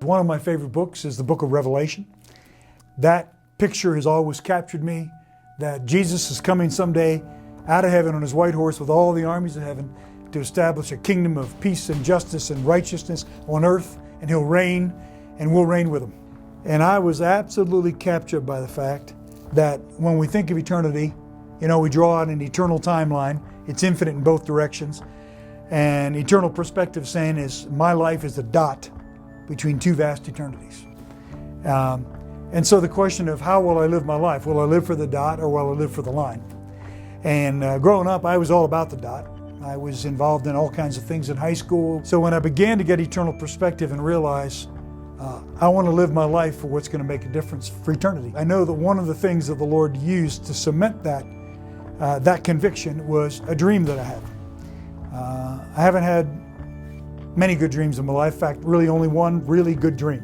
one of my favorite books is the book of Revelation. That picture has always captured me, that Jesus is coming someday out of heaven on his white horse with all the armies of heaven to establish a kingdom of peace and justice and righteousness on earth, and he'll reign and we'll reign with him. And I was absolutely captured by the fact that when we think of eternity, we draw out an eternal timeline. It's infinite in both directions. And eternal perspective saying is my life is a dot between two vast eternities. And so the question of how will I live my life? Will I live for the dot or will I live for the line? And growing up, I was all about the dot. I was involved in all kinds of things in high school. So when I began to get eternal perspective and realize I want to live my life for what's going to make a difference for eternity. I know that one of the things that the Lord used to cement that conviction was a dream that I had. I haven't had many good dreams in my life. In fact, really only one really good dream.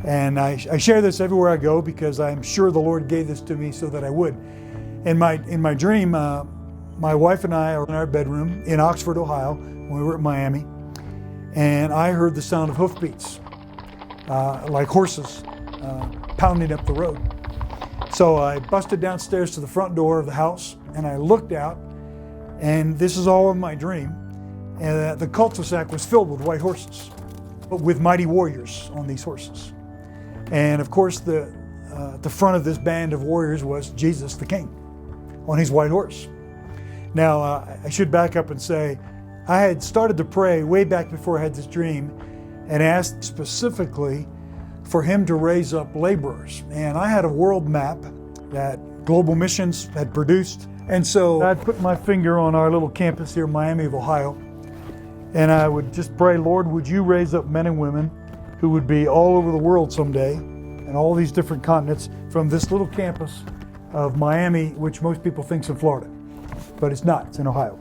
And I share this everywhere I go because I'm sure the Lord gave this to me so that I would. In my dream, my wife and I are in our bedroom in Oxford, Ohio, when we were at Miami, and I heard the sound of hoofbeats, like horses pounding up the road. So I busted downstairs to the front door of the house, and I looked out, and this is all in my dream, and the cul-de-sac was filled with white horses, but with mighty warriors on these horses. And of course, the front of this band of warriors was Jesus the King on his white horse. Now, I should back up and say, I had started to pray way back before I had this dream and asked specifically for him to raise up laborers. And I had a world map that Global Missions had produced. And so I'd put my finger on our little campus here in Miami of Ohio, and I would just pray, Lord, would you raise up men and women who would be all over the world someday, and all these different continents, from this little campus of Miami, which most people think's in Florida, but it's not, it's in Ohio.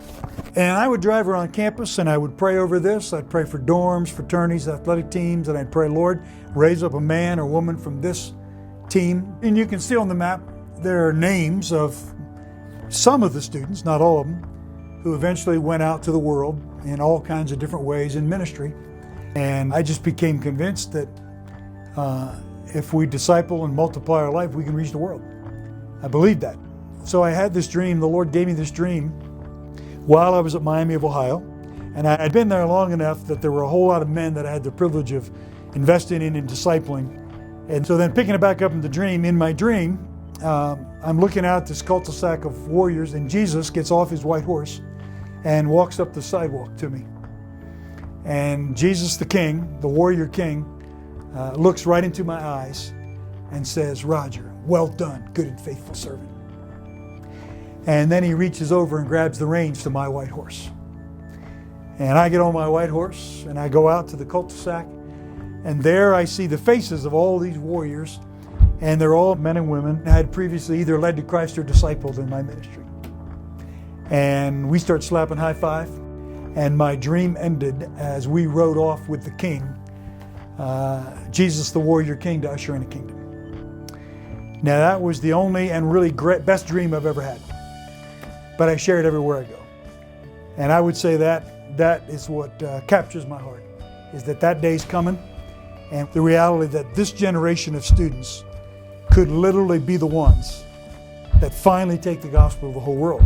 And I would drive around campus and I would pray over this. I'd pray for dorms, fraternities, athletic teams, and I'd pray, Lord, raise up a man or woman from this team. And you can see on the map, there are names of some of the students, not all of them, who eventually went out to the world in all kinds of different ways in ministry. And I just became convinced that if we disciple and multiply our life, we can reach the world. I believed that. So I had this dream, the Lord gave me this dream while I was at Miami of Ohio. And I had been there long enough that there were a whole lot of men that I had the privilege of investing in and discipling. And so then picking it back up in the dream, in my dream, I'm looking out this cul-de-sac of warriors, and Jesus gets off his white horse and walks up the sidewalk to me. And Jesus the King, the warrior king, looks right into my eyes and says, Roger, well done, good and faithful servant. And then he reaches over and grabs the reins to my white horse. And I get on my white horse and I go out to the cul-de-sac, and there I see the faces of all these warriors, and they're all men and women I had previously either led to Christ or discipled in my ministry. And we start slapping high five, and my dream ended as we rode off with the King, Jesus the warrior king, to usher in a kingdom. Now that was the only and really best dream I've ever had. But I share it everywhere I go. And I would say that is what captures my heart, is that day's coming, and the reality that this generation of students could literally be the ones that finally take the gospel to the whole world.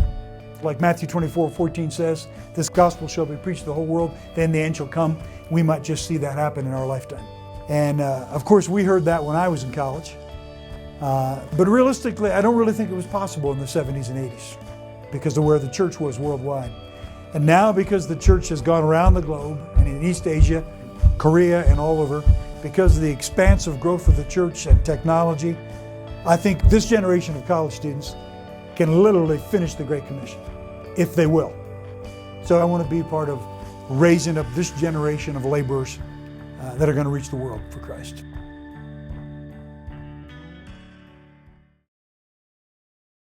Like Matthew 24:14 says, this gospel shall be preached to the whole world, then the end shall come. We might just see that happen in our lifetime. And of course, we heard that when I was in college. But realistically, I don't really think it was possible in the 70s and 80s because of where the church was worldwide. And now, because the church has gone around the globe and in East Asia, Korea, and all over, because of the expansive growth of the church and technology, I think this generation of college students can literally finish the Great Commission, if they will. So I want to be part of raising up this generation of laborers that are going to reach the world for Christ.